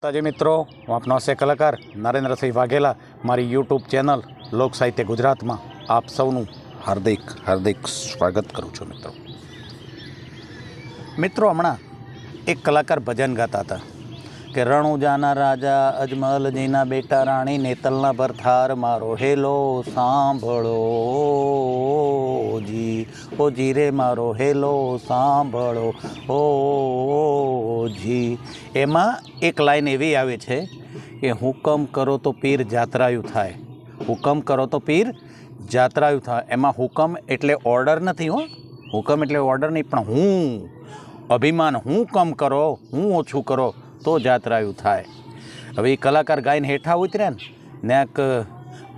માતાજી મિત્રો, હું આપનો હાસ્ય કલાકાર નરેન્દ્રસિંહ વાઘેલા મારી યુટ્યુબ ચેનલ લોક સાહિત્ય ગુજરાતમાં આપ સૌનું હાર્દિક સ્વાગત કરું છું. મિત્રો હમણાં એક કલાકાર ભજન ગાતા હતા કે રણુજાના રાજા અજમલજીના બેટા રાણી નેતલના ભરથાર મારો હેલો સાંભળો જી, ઓ જી રે મારો હેલો સાંભળો ઓ જી. એમાં એક લાઈન એવી આવે છે કે હુકમ કરો તો પીર જાત્રાયું થાય, હુકમ કરો તો પીર જાત્રાયું થાય. એમાં હુકમ એટલે ઓર્ડર નથી હો, હુકમ એટલે ઓર્ડર નહીં, પણ હું અભિમાન, હું કમ કરો, હું ઓછું કરો તો જાત્રાયું થાય. હવે એ કલાકાર ગાઈને હેઠા ઉતર્યા ને એક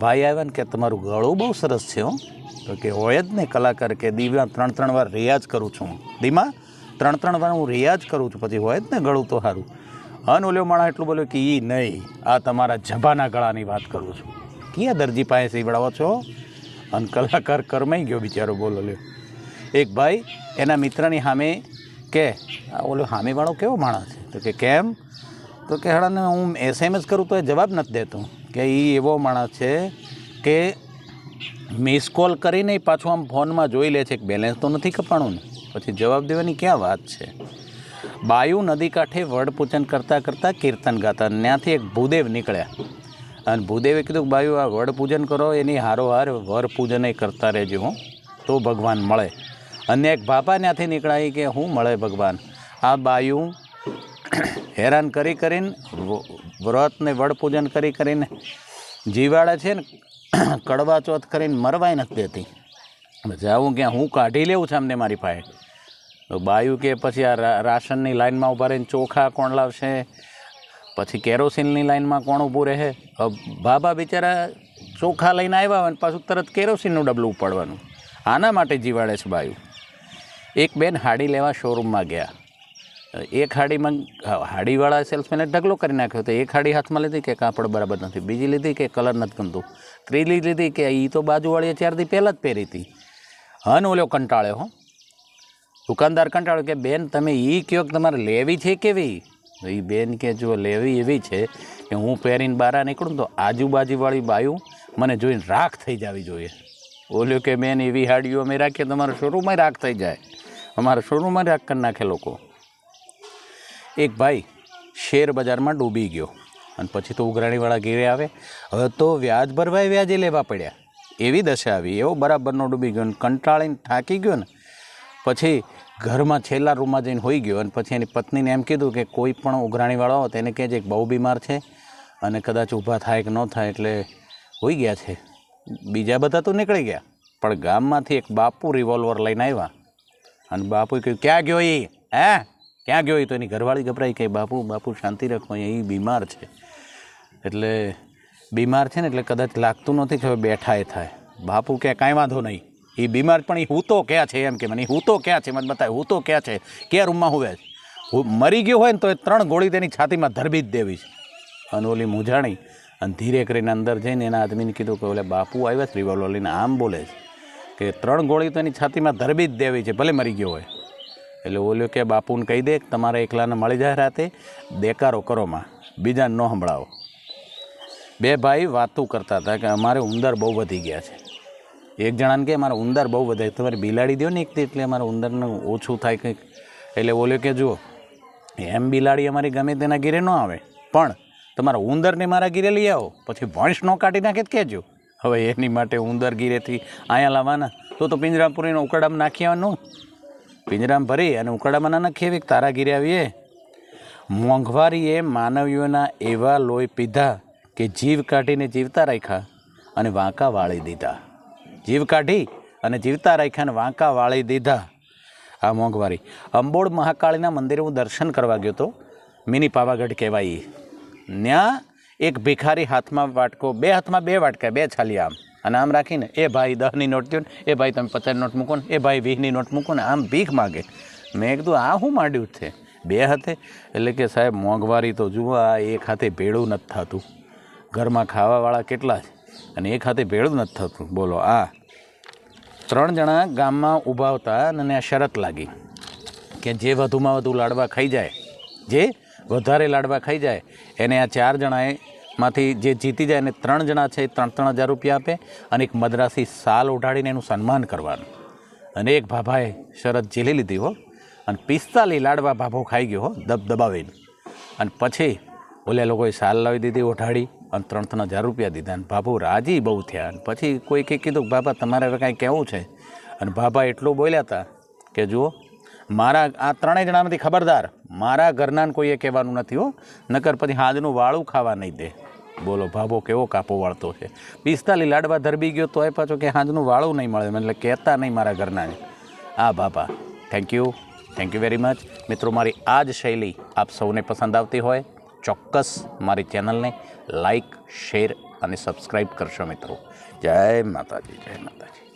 ભાઈ આવ્યા ને કે તમારું ગળું બહુ સરસ છે હો. તો કે હોય જ ને કલાકાર કે દીમાં 3-3 વાર રિયાઝ કરું છું, દીમાં 3-3 વાર હું રિયાઝ કરું છું, પછી હોય જ ને ગળું તો સારું. અન ઓલ્યો માણસ એટલું બોલ્યો કે એ નહીં, આ તમારા જભાના ગળાની વાત કરું છું. ક્યાં દરજી પાસે સીવડાવો છો? અને કલાકાર કરમાઈ ગયો બિચારો. બોલો લ્યો. એક ભાઈ એના મિત્રની સામે કે આ ઓલો સામેવાળો કેવો માણસ છે? તો કે કેમ? તો કે હળાને હું SMS કરું તો એ જવાબ નથી દેતો, કે એ એવો માણસ છે કે મિસ કોલ કરીને પાછું આમ ફોનમાં જોઈ લે છે કે બેલેન્સ તો નથી કપાણું ને, પછી જવાબ દેવાની ક્યાં વાત છે. બાયુ નદી કાંઠે વડ પૂજન કરતાં કરતાં કીર્તન ગાતા, ત્યાંથી એક ભૂદેવ નીકળ્યા અને ભૂદેવે કીધું કે બાયુ આ વડ પૂજન કરો, એની હારોહાર વર પૂજન કરતા રહેજો હો, તો ભગવાન મળે. અને એક બાપા ત્યાંથી નીકળાય કે હું મળે ભગવાન. આ બાયુ હેરાન કરીને વ્રતને વડ પૂજન કરીને જીવાડે છે ને, કડવા ચોથ કરીને મરવાય નથી દેતી. જાવું ક્યાં, હું કાઢી લેવું છે અમને મારી પાસે. તો બાયુ કે પછી આ રાશનની લાઈનમાં ઊભા રહીને ચોખા કોણ લાવશે, પછી કેરોસીનની લાઈનમાં કોણ ઊભું રહે. બાબા બિચારા ચોખા લઈને આવ્યા હોય ને પાછું તરત કેરોસીનનું ડબલું ઉપાડવાનું. આના માટે જીવાડે છે બાયુ. એક બેન હાડી લેવા શોરૂમમાં ગયા. એક હાડીમાં હાડીવાળા સેલ્સમેને ઢગલો કરી નાખ્યો. તો એક હાડી હાથમાં લીધી કે કાપડ બરાબર નથી, બીજી લીધી કે કલર નથી ગમતું, ત્રીજી લીધી કે એ તો બાજુવાળીએ 4 દી પહેલાં જ પહેરી હતી. હન ઓલો કંટાળ્યો હો, દુકાનદાર કંટાળ્યો કે બેન તમે એ કહો કે તમારે લેવી છે કેવી? એ બેન કે જો લેવી એવી છે કે હું પહેરીને બહાર નીકળું તો આજુબાજુવાળી બાયુ મને જોઈને રાખ થઈ જવી જોઈએ. બોલ્યો કે બેન એવી હાડીઓ અમે રાખીએ તમારા શોરૂમમાં રાખ થઈ જાય, અમારા શોરૂમમાં રાખ કરી નાખે લોકો. એક ભાઈ શેર બજારમાં ડૂબી ગયો અને પછી તો ઉઘરાણીવાળા ઘેરે આવે. હવે તો વ્યાજ ભરવાય વ્યાજે લેવા પડ્યા, એવી દશા આવી. એવો બરાબરનો ડૂબી ગયો અને કંટાળીને થાકી ગયો ને પછી ઘરમાં છેલ્લા રૂમમાં જઈને હોઈ ગયો. અને પછી એની પત્નીને એમ કીધું કે કોઈ પણ ઉઘરાણીવાળો હોય તેને કહેજે એક બહુ બીમાર છે અને કદાચ ઊભા થાય કે ન થાય એટલે હોઈ ગયા છે. બીજા બધા તો નીકળી ગયા, પણ ગામમાંથી એક બાપુ રિવોલ્વર લઈને આવ્યા અને બાપુએ કહ્યું ક્યાં ગયો એ? ક્યાં ગયો એ? તો એની ઘરવાળી ગભરાઈ કે બાપુ શાંતિ રાખો, એ બીમાર છે. એટલે બીમાર છે ને એટલે કદાચ લાગતું નથી કે હવે બેઠા એ થાય. બાપુ કે કાંઈ વાંધો નહીં, એ બીમાર પણ એ હું તો ક્યાં છે? એમ કે મને હું તો ક્યાં છે? મને બતાવે હું તો ક્યાં છે? ક્યાં રૂમમાં હુવે છે? મરી ગયો હોય ને તો એ 3 ગોળી તેની છાતીમાં ધરબી જ દેવી છે. અને ઓલી મૂંઝાણી અને ધીરે કરીને અંદર જઈને એના આદમીને કીધું કે ઓલે બાપુ આવ્યા છે રિવોલ્વર લઈને, આમ બોલે છે કે 3 ગોળી તો એની છાતીમાં ધરબી જ દેવી છે, ભલે મરી ગયો હોય. એટલે ઓલ્યો કે બાપુને કહી દે તમારે એકલાને મળી જાય રાતે, દેકારો કરોમાં, બીજાને ન સંભળાવો. 2 ભાઈ વાતું કરતા હતા કે અમારે ઉંદર બહુ વધી ગયા છે. એક જણાને કે અમારા ઉંદર બહુ વધે, તમારે બિલાડી દો ને એકથી એટલે અમારા ઉંદરનું ઓછું થાય કંઈક. એટલે બોલ્યો કે જુઓ એમ બિલાડી અમારી ગમે તેના ઘીરે ન આવે, પણ તમારા ઉંદરને મારા ઘીરે લઈ આવો, પછી વંશ ન કાઢી નાખે જ કહેજો. હવે એની માટે ઉંદર ઘીરેથી અહીંયા લાવવાના તો પિંજરામાં પૂરીને ઉકળામાં નાખી આવવાનું, પિંજરામાં ભરી અને ઉકળામાં ના નાખીએ કે તારા ઘીરે આવીએ. મોંઘવારીએ માનવીઓના એવા લોહી પીધા કે જીવ કાઢીને જીવતા રાખ્યા અને વાંકા વાળી દીધા. જીવ કાઢી અને જીવતા રાખ્યા અને વાંકા વાળી દીધા આ મોંઘવારી. અંબોડ મહાકાળીના મંદિરે હું દર્શન કરવા ગયો હતો, મિની પાવાગઢ કહેવાય. ત્યાં એક ભિખારી હાથમાં વાટકો, 2 હાથમાં 2 વાટકા, 2 છાલી આમ અને આમ રાખીને એ ભાઈ 10ની નોટ દો ને, એ ભાઈ તમે 50ની નોટ મૂકો ને, એ ભાઈ 20ની નોટ મૂકો ને, આમ ભીખ માગે. મેં કીધું આ શું માંડ્યું છે 2 હાથે? એટલે કે સાહેબ મોંઘવારી તો જુઓ, આ એક હાથે ભેળું નથી થતું. ઘરમાં ખાવાવાળા કેટલા છે અને એક હાથે ભેળું નથી થતું. બોલો. આ 3 જણા ગામમાં ઊભા હતા અને આ શરત લાગી કે જે વધુમાં વધુ લાડવા ખાઈ જાય, જે વધારે લાડવા ખાઈ જાય એને આ 4 જણાએ માંથી જે જીતી જાય એને 3 જણા છે 3,000 રૂપિયા આપે અને એક મદ્રાસી શાલ ઓઢાડીને એનું સન્માન કરવાનું. અને એક ભાભાએ શરત ઝીલી લીધી હો અને 45 લાડવા ભાભો ખાઈ ગયો હો દબાવીને. અને પછી ઓલે લોકોએ શાલ લાવી દીધી ઓઢાડી અને 3,000 રૂપિયા દીધા અને ભાભો રાજી બહુ થયા. અને પછી કોઈ કીધું કે બાબા તમારે હવે કાંઈ કહેવું છે? અને ભાભા એટલું બોલ્યા હતા કે જુઓ મારા આ 3 જણામાંથી ખબરદાર મારા ઘરનાને કોઈએ કહેવાનું નથી હો, નકર પછી હાજનું વાળું ખાવા નહીં દે. બોલો ભાભો કેવો કાપો વાળતો છે. 45 લાડવા ધરબી ગયો તો એ પાછો કે હાજનું વાળું નહીં મળે, એટલે કહેતા નહીં મારા ઘરનાને. આ બાપા થેન્ક યુ વેરી મચ. મિત્રો મારી આ જ શૈલી આપ સૌને પસંદ આવતી હોય ચોક્કસ મારી ચેનલને લાઈક શેર અને સબસ્ક્રાઈબ કરશો મિત્રો. જય માતાજી, જય માતાજી.